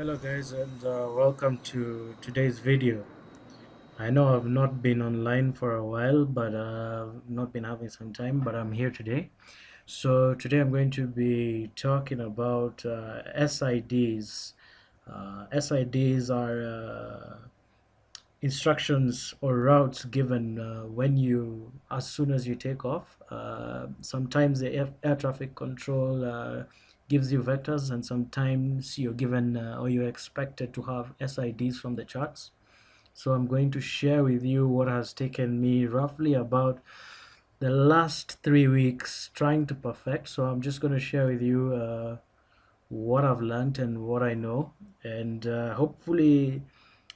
Hello guys, and welcome to today's video. I know I've not been online for a while, but not been having some time, but I'm here today. So today I'm going to be talking about SIDs. SIDs are instructions or routes given as soon as you take off. Sometimes the air traffic control gives you vectors, and sometimes you're given or you're expected to have SIDs from the charts. So I'm going to share with you what has taken me roughly about the last 3 weeks trying to perfect. So I'm just going to share with you what I've learned and what I know, and hopefully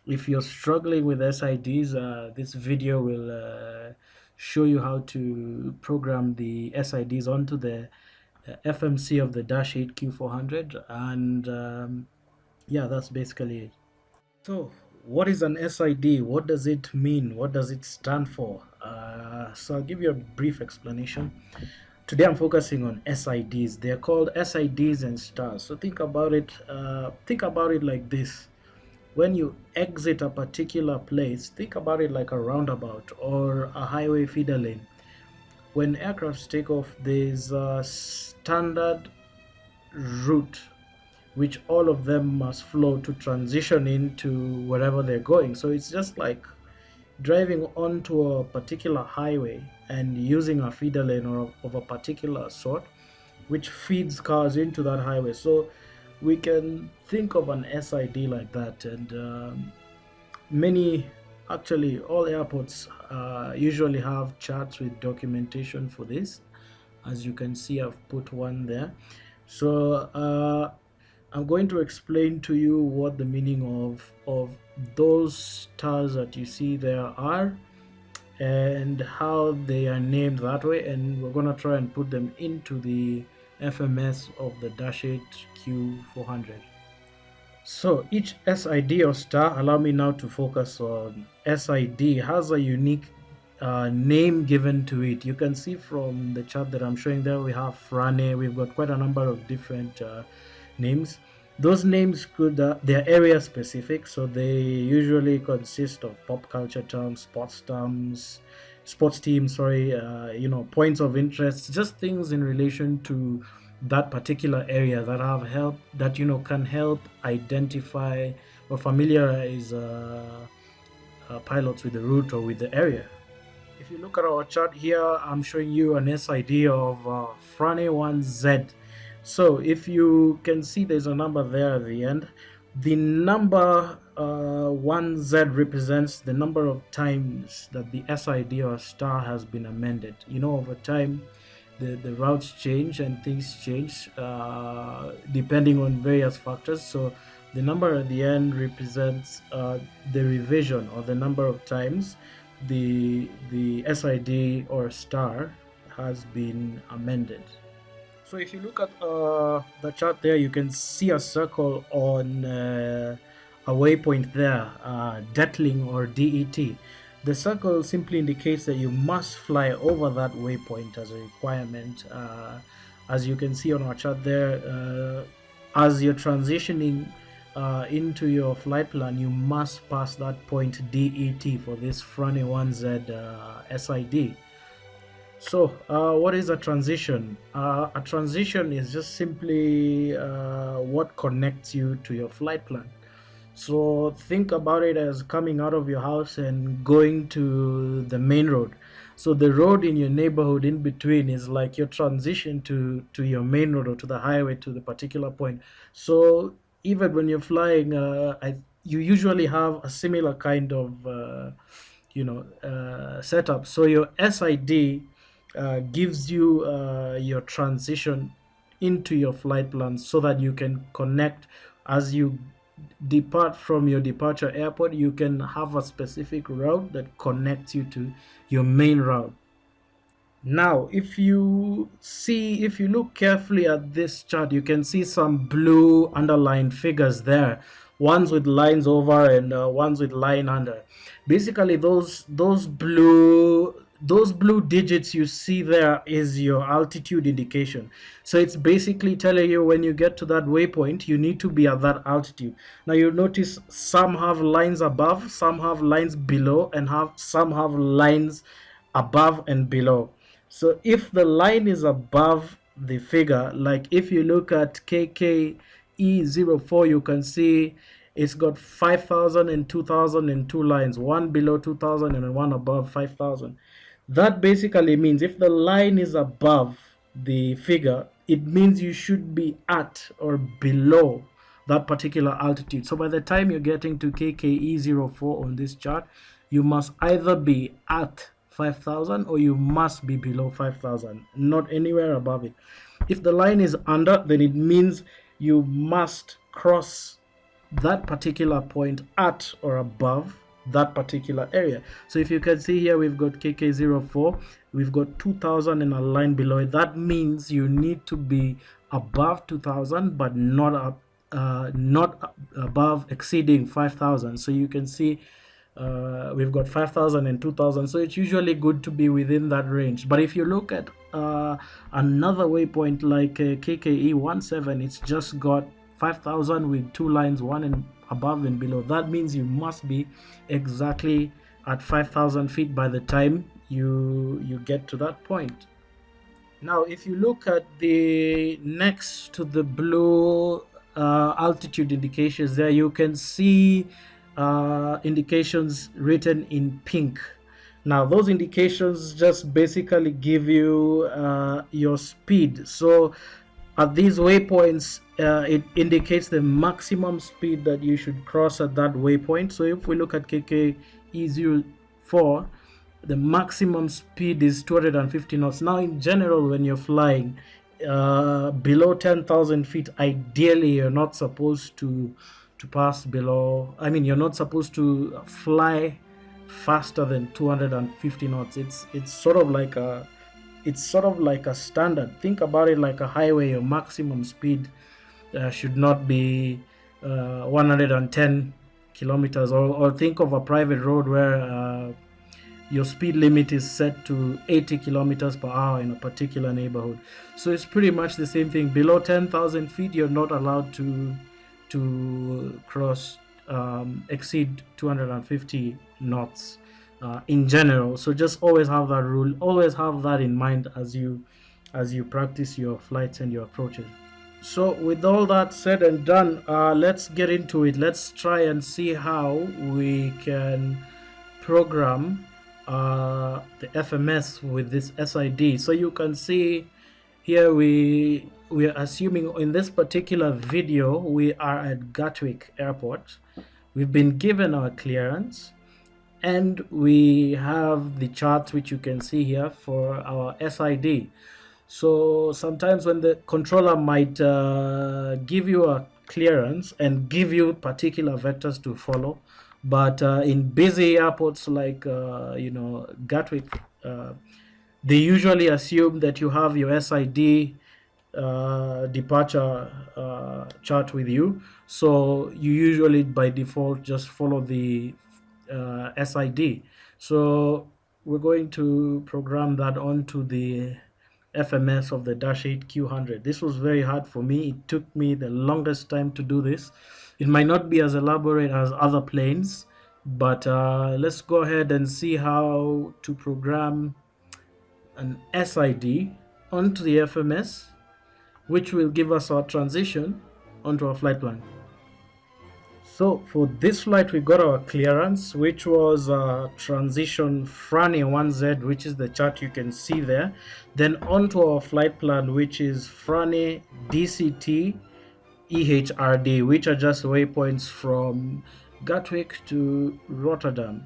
if you're struggling with SIDs, this video will show you how to program the SIDs onto the FMC of the Dash 8 Q400, and yeah, that's basically it. So, what is an SID? What does it mean? What does it stand for? So, I'll give you a brief explanation. Today, I'm focusing on SIDs. They're called SIDs and stars. So, think about it. Think about it like this: when you exit a particular place, think about it like a roundabout or a highway feeder lane. When aircrafts take off, there's a standard route which all of them must flow to transition into wherever they're going. So it's just like driving onto a particular highway and using a feeder lane or of a particular sort which feeds cars into that highway. So we can think of an SID like that, and actually all airports usually have charts with documentation for this. As you can see, I've put one there. So I'm going to explain to you what the meaning of those stars that you see there are, and how they are named that way, and we're going to try and put them into the FMS of the Dash 8 Q400. So each SID or star, allow me now to focus on SID, has a unique name given to it. You can see from the chart that I'm showing there, we have Frane, we've got quite a number of different names. Those names they're area specific, so they usually consist of pop culture terms, sports teams, sorry, points of interest, just things in relation to that particular area that can help identify or familiarize pilots with the route or with the area. If you look at our chart here, I'm showing you an SID of Frane 1Z. So if you can see, there's a number there at the end. The number 1Z represents the number of times that the SID or star has been amended. Over time, the routes change and things change depending on various factors. So the number at the end represents the revision, or the number of times the SID or star has been amended. So if you look at the chart there, you can see a circle on a waypoint there, Detling or DET. The circle simply indicates that you must fly over that waypoint as a requirement. As you can see on our chart there, as you're transitioning into your flight plan, you must pass that point DET for this Frane 1Z SID. So what is a transition? A transition is just simply what connects you to your flight plan. So think about it as coming out of your house and going to the main road. So the road in your neighborhood in between is like your transition to your main road or to the highway, to the particular point. So even when you're flying, you usually have a similar kind of setup. So your SID gives you your transition into your flight plan, so that you can connect as you depart from your departure airport. You can have a specific route that connects you to your main route. Now if you look carefully at this chart, you can see some blue underlined figures there, ones with lines over and ones with line under. Basically those blue those blue digits you see there is your altitude indication. So it's basically telling you when you get to that waypoint, you need to be at that altitude. Now you notice some have lines above, some have lines below, and some have lines above and below. So if the line is above the figure, like if you look at KKE04, you can see it's got 5,000 and 2,000 and two lines, one below 2,000 and one above 5,000. That basically means if the line is above the figure, it means you should be at or below that particular altitude. So by the time you're getting to KKE04 on this chart, you must either be at 5,000 or you must be below 5,000, not anywhere above it. If the line is under, then it means you must cross that particular point at or above that particular area. So if you can see here, we've got KK04, we've got 2000 and a line below it. That means you need to be above 2000 but not above exceeding 5000. So you can see we've got 5,000 and 2,000, so it's usually good to be within that range. But if you look at another waypoint like KKE17, it's just got 5,000 with two lines, one and above and below. That means you must be exactly at 5,000 feet by the time you get to that point. Now, if you look at the next to the blue altitude indications there, you can see indications written in pink. Now, those indications just basically give you your speed. So at these waypoints, it indicates the maximum speed that you should cross at that waypoint. So if we look at KKE04, the maximum speed is 250 knots. Now, in general, when you're flying below 10,000 feet, ideally you're not supposed to pass below. I mean, you're not supposed to fly faster than 250 knots. It's sort of like a standard. Think about it like a highway. Your maximum speed should not be 110 kilometers, or think of a private road where your speed limit is set to 80 kilometers per hour in a particular neighborhood. So it's pretty much the same thing. Below 10,000 feet, you're not allowed to cross exceed 250 knots in general. So just always have that rule, always have that in mind as you practice your flights and your approaches. So with all that said and done, let's get into it. Let's try and see how we can program the FMS with this SID. So you can see here we are assuming in this particular video we are at Gatwick Airport. We've been given our clearance and we have the charts which you can see here for our SID. So sometimes when the controller might give you a clearance and give you particular vectors to follow, but in busy airports like Gatwick, they usually assume that you have your SID departure chart with you, so you usually by default just follow the SID. So we're going to program that onto the FMS of the Dash 8 Q100. This was very hard for me. It took me the longest time to do this. It might not be as elaborate as other planes, but let's go ahead and see how to program an SID onto the FMS, which will give us our transition onto our flight plan. So for this flight, we got our clearance, which was transition Franny 1Z, which is the chart you can see there. Then onto our flight plan, which is Franny DCT EHRD, which are just waypoints from Gatwick to Rotterdam.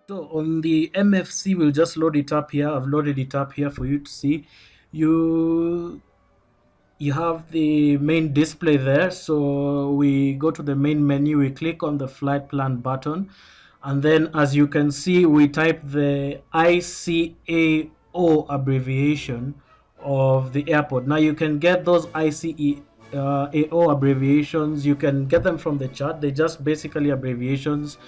So on the MFC, we'll just load it up here. I've loaded it up here for you to see. You you have the main display there. So we go to the main menu, we click on the flight plan button, and then as you can see, we type the ICAO abbreviation of the airport. Now you can get those ICAO abbreviations, you can get them from the chart. They just basically abbreviations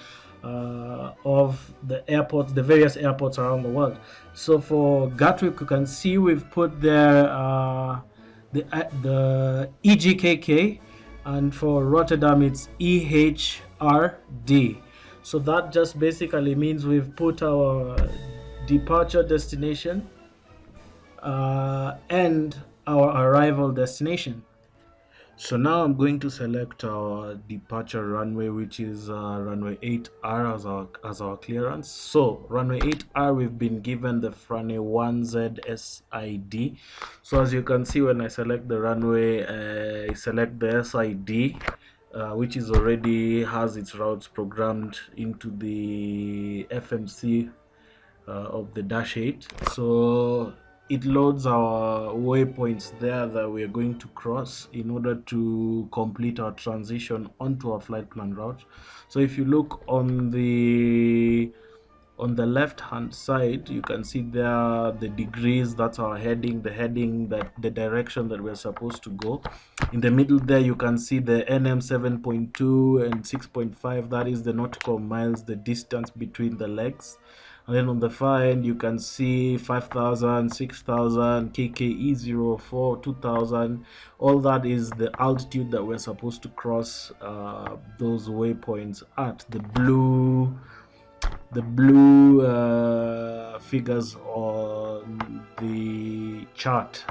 of the airports, the various airports around the world. So for Gatwick, you can see we've put there the EGKK, and for Rotterdam it's EHRD. So that just basically means we've put our departure destination and our arrival destination. So now I'm going to select our departure runway, which is runway 8R as our clearance. So runway 8R, we've been given the runway 1Z SID. So as you can see, when I select the runway, I select the SID, which is already has its routes programmed into the FMC of the Dash 8. So it loads our waypoints there that we're going to cross in order to complete our transition onto our flight plan route. So if you look on the left hand side, you can see there the degrees, that's our heading, the heading, that the direction that we're supposed to go. In the middle there you can see the NM 7.2 and 6.5, that is the nautical miles, the distance between the legs. And then on the far end you can see 5,000, 6,000, KKE 04, 2,000. All that is the altitude that we're supposed to cross those waypoints at. The blue figures on the chart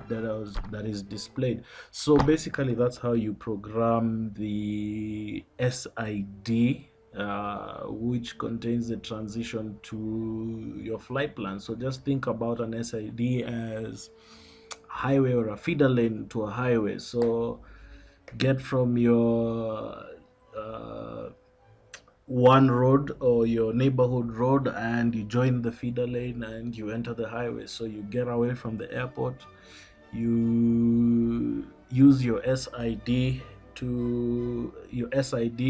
that is displayed. So basically that's how you program the SID, which contains the transition to your flight plan. So just think about an SID as a highway or a feeder lane to a highway. So get from your one road or your neighborhood road and you join the feeder lane and you enter the highway. So you get away from the airport, you use your SID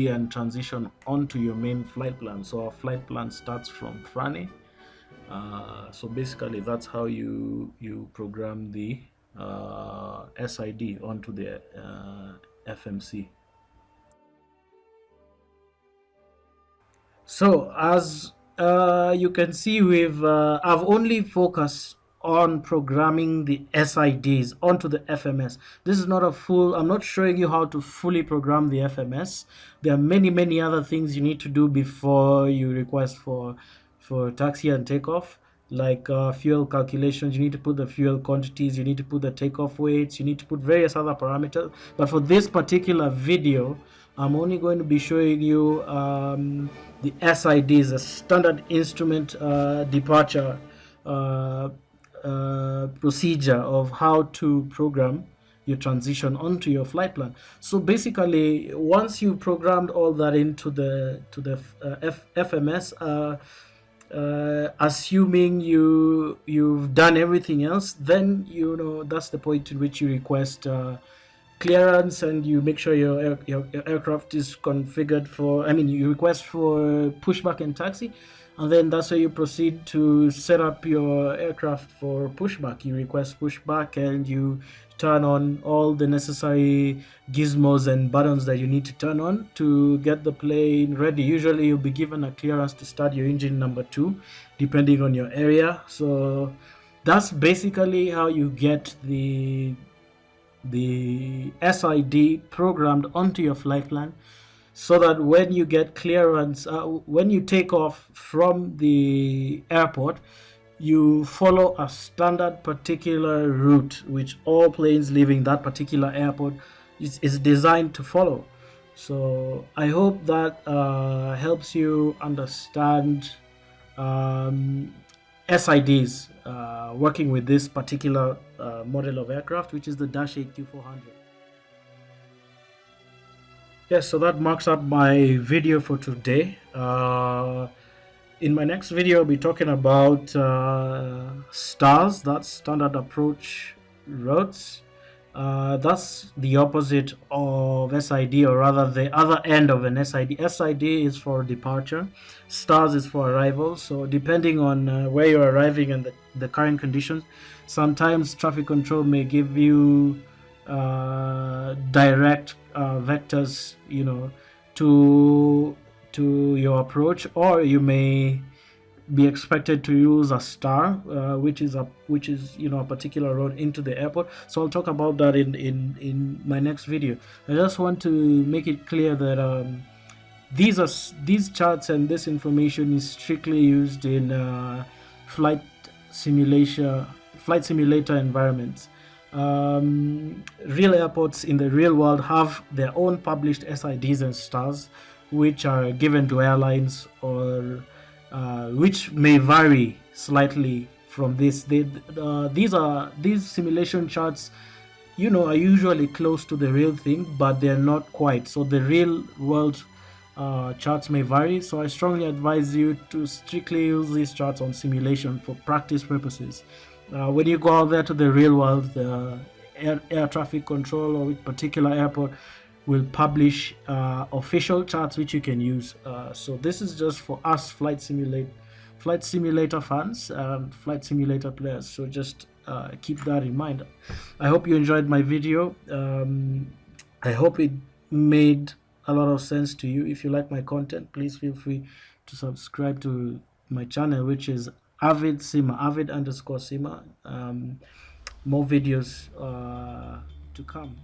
and transition onto your main flight plan. So our flight plan starts from Frane. So basically that's how you program the SID onto the FMC. So as you can see, I've only focused on programming the SIDs onto the FMS. This is not a full, I'm not showing you how to fully program the FMS. There are many other things you need to do before you request for taxi and takeoff, like fuel calculations. You need to put the fuel quantities, you need to put the takeoff weights, you need to put various other parameters. But for this particular video, I'm only going to be showing you the SIDs, a standard instrument departure procedure of how to program your transition onto your flight plan. So basically, once you've programmed all that into the FMS, assuming you've done everything else, then that's the point in which you request clearance and you make sure your aircraft is configured for, you request for pushback and taxi, and then that's how you proceed to set up your aircraft for pushback. You request pushback and you turn on all the necessary gizmos and buttons that you need to turn on to get the plane ready. Usually you'll be given a clearance to start your engine number 2 depending on your area. So that's basically how you get the SID programmed onto your flight plan, so that when you get clearance, when you take off from the airport, you follow a standard particular route which all planes leaving that particular airport is designed to follow. So I hope that helps you understand SIDs working with this particular model of aircraft, which is the Dash 8 Q400. Yes, so that marks up my video for today. In my next video, I'll be talking about stars, that's standard approach routes. That's the opposite of SID, or rather the other end of an SID. SID is for departure, stars is for arrival. So depending on where you're arriving and the current conditions, sometimes traffic control may give you direct vectors, to your approach, or you may be expected to use a star, which is a particular road into the airport. So I'll talk about that in my next video. I just want to make it clear that these charts and this information is strictly used in flight simulator environments. Real airports in the real world have their own published SIDs and stars, which are given to airlines, or which may vary slightly from this. These simulation charts, are usually close to the real thing, but they're not quite. So the real world charts may vary. So I strongly advise you to strictly use these charts on simulation for practice purposes. When you go out there to the real world, the air traffic control or particular airport will publish official charts which you can use. So this is just for us flight simulator fans and flight simulator players. So just keep that in mind. I hope you enjoyed my video. I hope it made a lot of sense to you. If you like my content, please feel free to subscribe to my channel, which is avid _simmer. More videos to come.